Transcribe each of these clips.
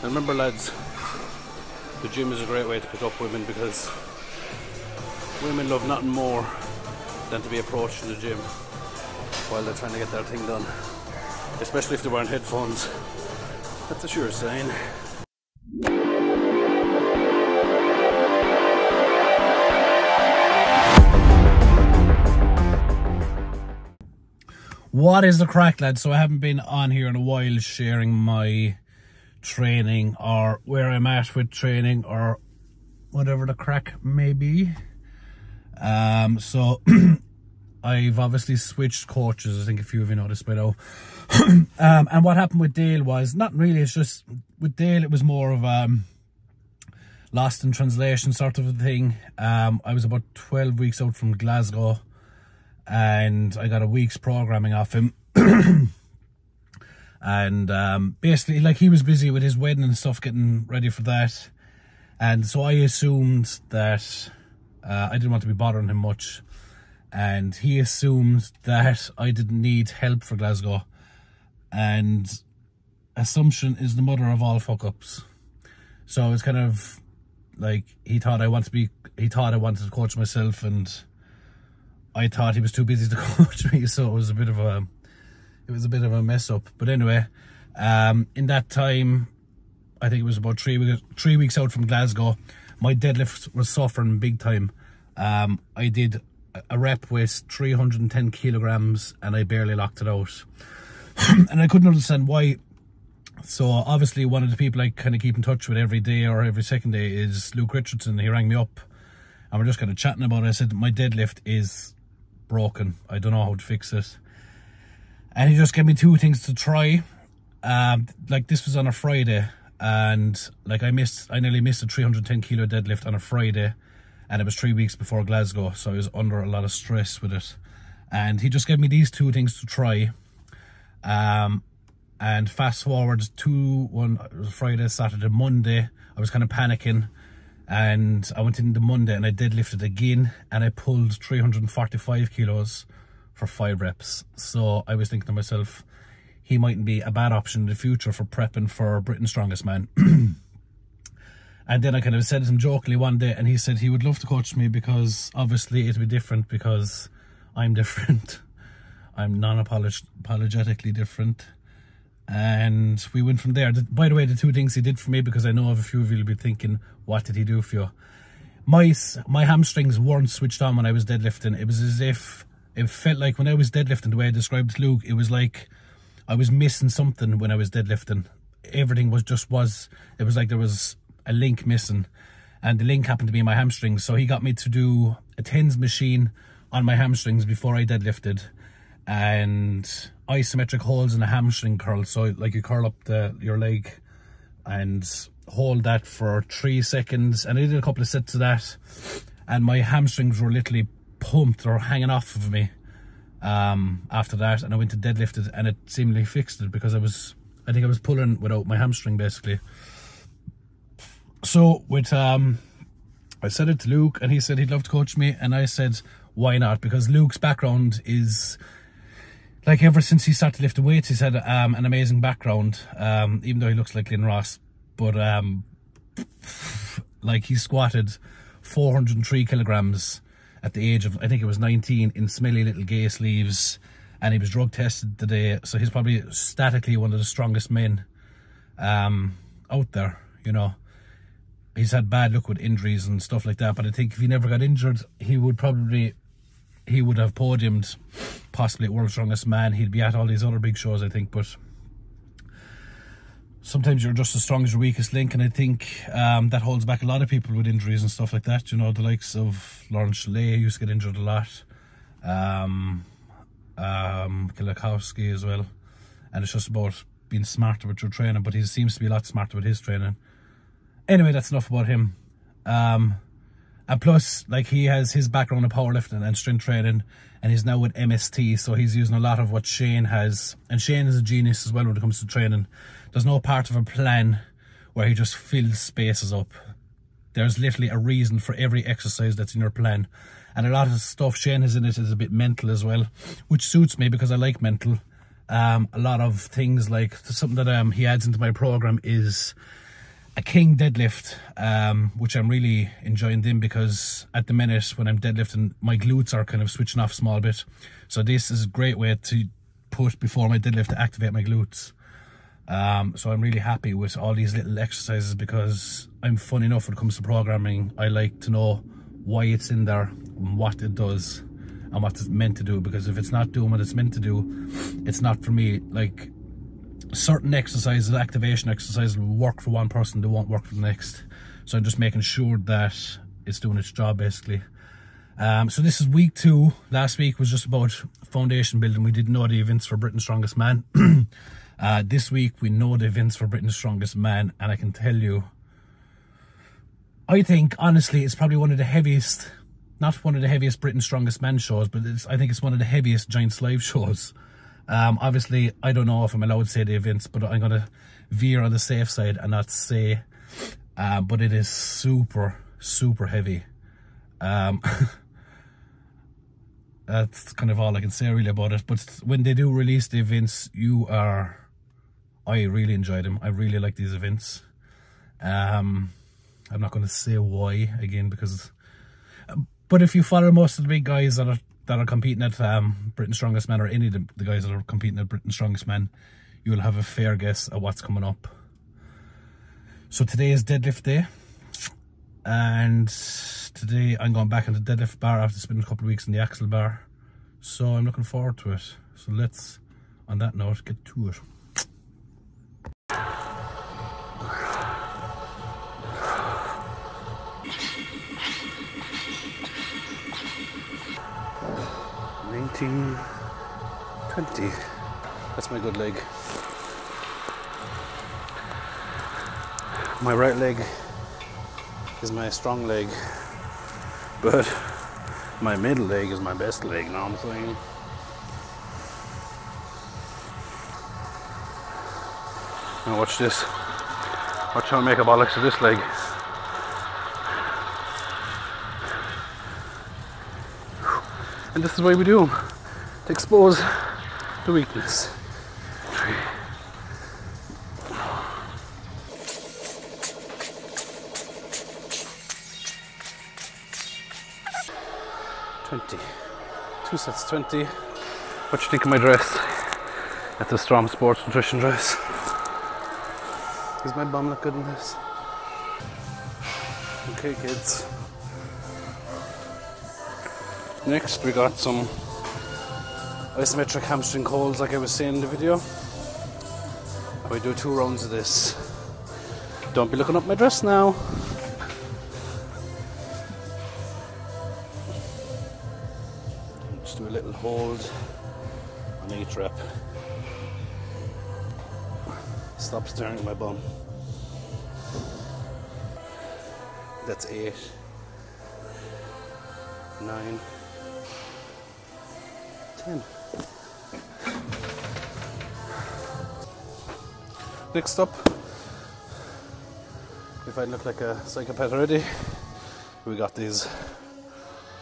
And remember lads, the gym is a great way to pick up women, because women love nothing more than to be approached in the gym while they're trying to get their thing done. Especially if they're wearing headphones. That's a sure sign. What is the crack, lads? So I haven't been on here in a while sharing my training or where I'm at with training or whatever the crack may be. So I've obviously switched coaches. I think a few of you noticed by now. And what happened with Dale was, not really, it's just with Dale it was more of lost in translation sort of a thing. I was about 12 weeks out from Glasgow and I got a week's programming off him. And basically, like, he was busy with his wedding and stuff, getting ready for that, and so I assumed that I didn't want to be bothering him much, and he assumed that I didn't need help for Glasgow, and assumption is the mother of all fuck-ups. So it's kind of like he thought I wanted to coach myself, and I thought he was too busy to coach me, so it was a bit of a mess up. But anyway, in that time, I think it was about 3 weeks out from Glasgow, my deadlift was suffering big time. I did a rep with 310 kilograms and I barely locked it out. And I couldn't understand why. So obviously one of the people I kind of keep in touch with every day or every second day is Luke Richardson. He rang me up and we're just kind of chatting about it. I said, my deadlift is broken. I don't know how to fix it. And he just gave me 2 things to try. Like, this was on a Friday, and like I nearly missed a 310 kilo deadlift on a Friday, and it was 3 weeks before Glasgow, so I was under a lot of stress with it. And he just gave me these 2 things to try. And fast forward it was Friday, Saturday, Monday, I was kind of panicking, and I went into Monday and I deadlifted again, and I pulled 345 kilos for 5 reps. So I was thinking to myself, he mightn't be a bad option in the future for prepping for Britain's Strongest Man. And then I kind of said to him jokingly one day, and he said he would love to coach me because obviously it'd be different because I'm different. I'm non-apologetically different. And we went from there. By the way, the 2 things he did for me, because I know a few of you will be thinking, what did he do for you? My hamstrings weren't switched on when I was deadlifting. It was as if, it felt like when I was deadlifting, the way I described it to Luke, it was like I was missing something when I was deadlifting. Everything was it was like there was a link missing, and the link happened to be my hamstrings. So he got me to do a TENS machine on my hamstrings before I deadlifted, and isometric holds in a hamstring curl. So like you curl up your leg and hold that for 3 seconds, and I did a couple of sets of that, and my hamstrings were literally pumped or hanging off of me after that, and I went to deadlift it, and it seemingly fixed it, because I think I was pulling without my hamstring basically. So I said it to Luke, and he said he'd love to coach me, and I said why not, because Luke's background is, like, ever since he started lifting weights, he's had an amazing background, even though he looks like Lynn Ross. But like, he squatted 403 kilograms at the age of, I think it was 19, in smelly little gay sleeves, and he was drug tested today, so he's probably statically one of the strongest men out there, you know. He's had bad luck with injuries and stuff like that, but I think if he never got injured, he would have podiumed possibly at World's Strongest Man. He'd be at all these other big shows, I think. But sometimes you're just as strong as your weakest link, and I think that holds back a lot of people with injuries and stuff like that. You know, the likes of Lawrence Chalet used to get injured a lot, Kilakowski as well, and it's just about being smarter with your training. But he seems to be a lot smarter with his training. Anyway, that's enough about him. And plus, like, he has his background in powerlifting and strength training, and he's now with MST, so he's using a lot of what Shane has. And Shane is a genius as well when it comes to training. There's no part of a plan where he just fills spaces up. There's literally a reason for every exercise that's in your plan. And a lot of stuff Shane has in it is a bit mental as well, which suits me because I like mental. A lot of things, like something that he adds into my program is a king deadlift, which I'm really enjoying them, because at the minute when I'm deadlifting, my glutes are kind of switching off a small bit. So this is a great way to put before my deadlift to activate my glutes. So I'm really happy with all these little exercises, because I'm fun enough when it comes to programming. I like to know why it's in there and what it does and what it's meant to do, because if it's not doing what it's meant to do, it's not for me. Like, certain exercises, activation exercises, will work for one person, they won't work for the next. So I'm just making sure that it's doing its job, basically. So this is week 2. Last week was just about foundation building. We didn't know the events for Britain's Strongest Man. This week we know the events for Britain's Strongest Man, and I can tell you, I think honestly it's probably one of the heaviest, not one of the heaviest Britain's Strongest Man shows, but I think it's one of the heaviest Giants live shows. Obviously I don't know if I'm allowed to say the events, but I'm gonna veer on the safe side and not say, but it is super heavy. That's kind of all I can say really about it. But when they do release the events, I really enjoy them. I really like these events. I'm not going to say why again, because but if you follow most of the big guys that are competing at Britain's Strongest Man, or any of the guys that are competing at Britain's Strongest Man, you'll have a fair guess at what's coming up. So today is deadlift day, and today I'm going back into the deadlift bar after spending a couple of weeks in the axle bar. So I'm looking forward to it. So let's, on that note, get to it. $19.20. That's my good leg. My right leg is my strong leg, but my middle leg is my best leg, know what I'm saying? Now watch this. Watch how I make a bollocks of this leg. And this is why we do them, to expose the weakness. 20. 2 sets 20. What do you think of my dress? That's a Strom Sports Nutrition dress. Does my bum look good in this? Okay, kids. Next we got some isometric hamstring curls, like I was saying in the video. And we do 2 rounds of this. Don't be looking up my dress now. Just do a little hold on each rep. Stop staring at my bum. That's 8, 9, 10. Next up, if I look like a psychopath already, we got these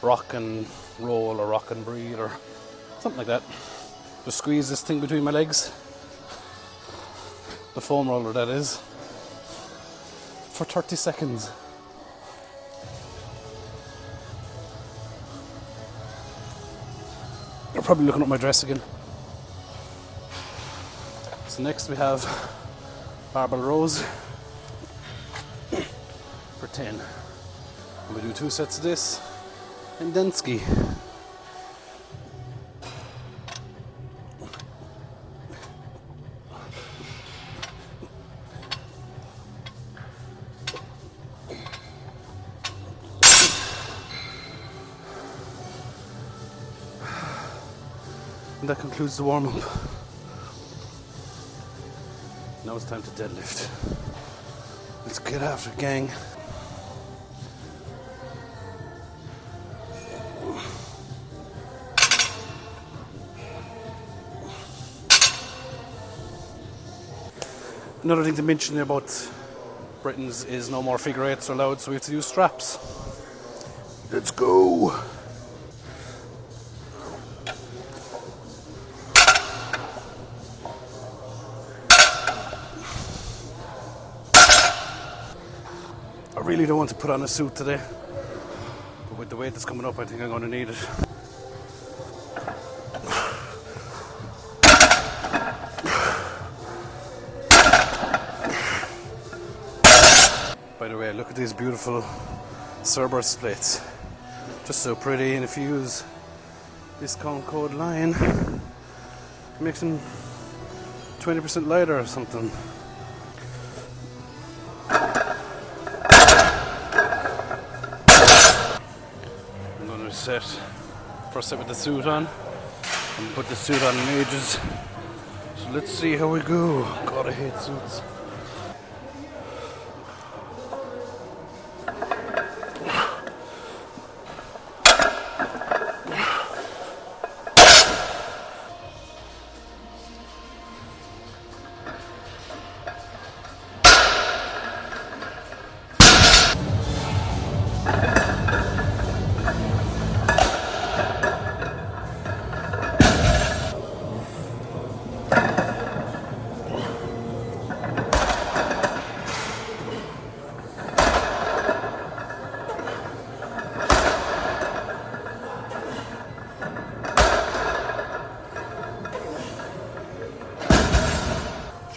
rock and roll or rock and breathe or something like that. Just squeeze this thing between my legs, the foam roller that is, for 30 seconds. You're probably looking at my dress again. So next we have barbell rows for 10. And we do 2 sets of this and then ski. And that concludes the warm-up. Now it's time to deadlift. Let's get after it, gang. Another thing to mention about Britain's is no more figure eights are allowed, so we have to use straps. Let's go. I really don't want to put on a suit today, but with the weight that's coming up, I think I'm going to need it. By the way, look at these beautiful Cerberus plates. Just so pretty, and if you use discount code LION, it makes them 20% lighter or something. I'm going to set, first set with the suit on. I'm going to put the suit on in ages. So let's see how we go. God, I hate suits.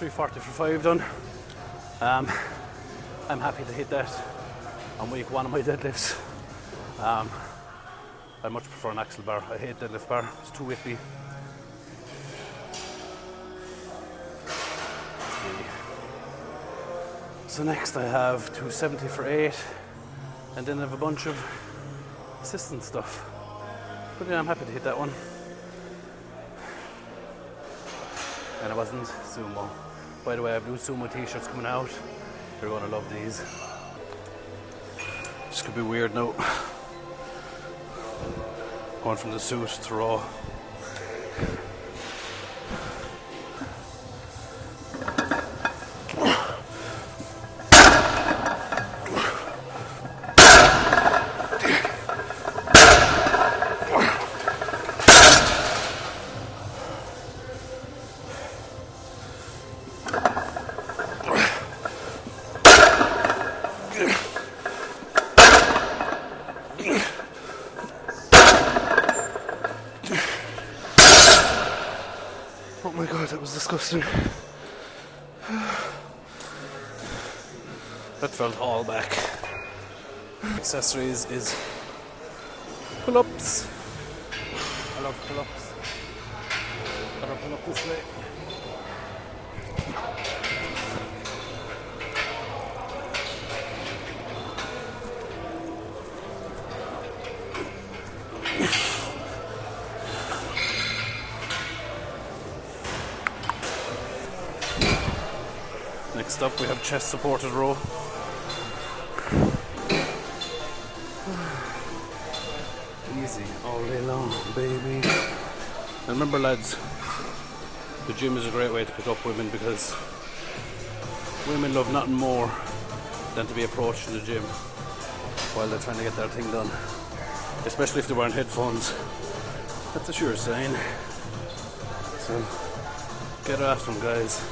$340 for 5 done. I'm happy to hit that on week 1 of my deadlifts. I much prefer an axle bar. I hate deadlift bar, it's too whippy. So next I have 270 for 8, and then I have a bunch of assistant stuff. But yeah, I'm happy to hit that one. And it wasn't sumo. By the way, I have new sumo t-shirts coming out. You're going to love these. This could be weird now. Going from the suit to raw. Oh my god, that was disgusting. That felt all back. Accessories is pull-ups. I love pull-ups. Gotta pull up this way. Next up we have chest supported row. Easy all day long, baby. And remember lads, the gym is a great way to pick up women because women love nothing more than to be approached in the gym while they're trying to get their thing done. Especially if they're wearing headphones. That's a sure sign. So get after them, guys.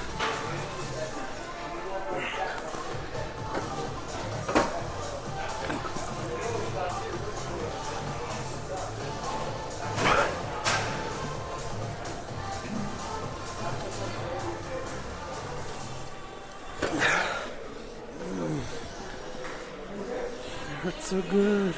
That's so good.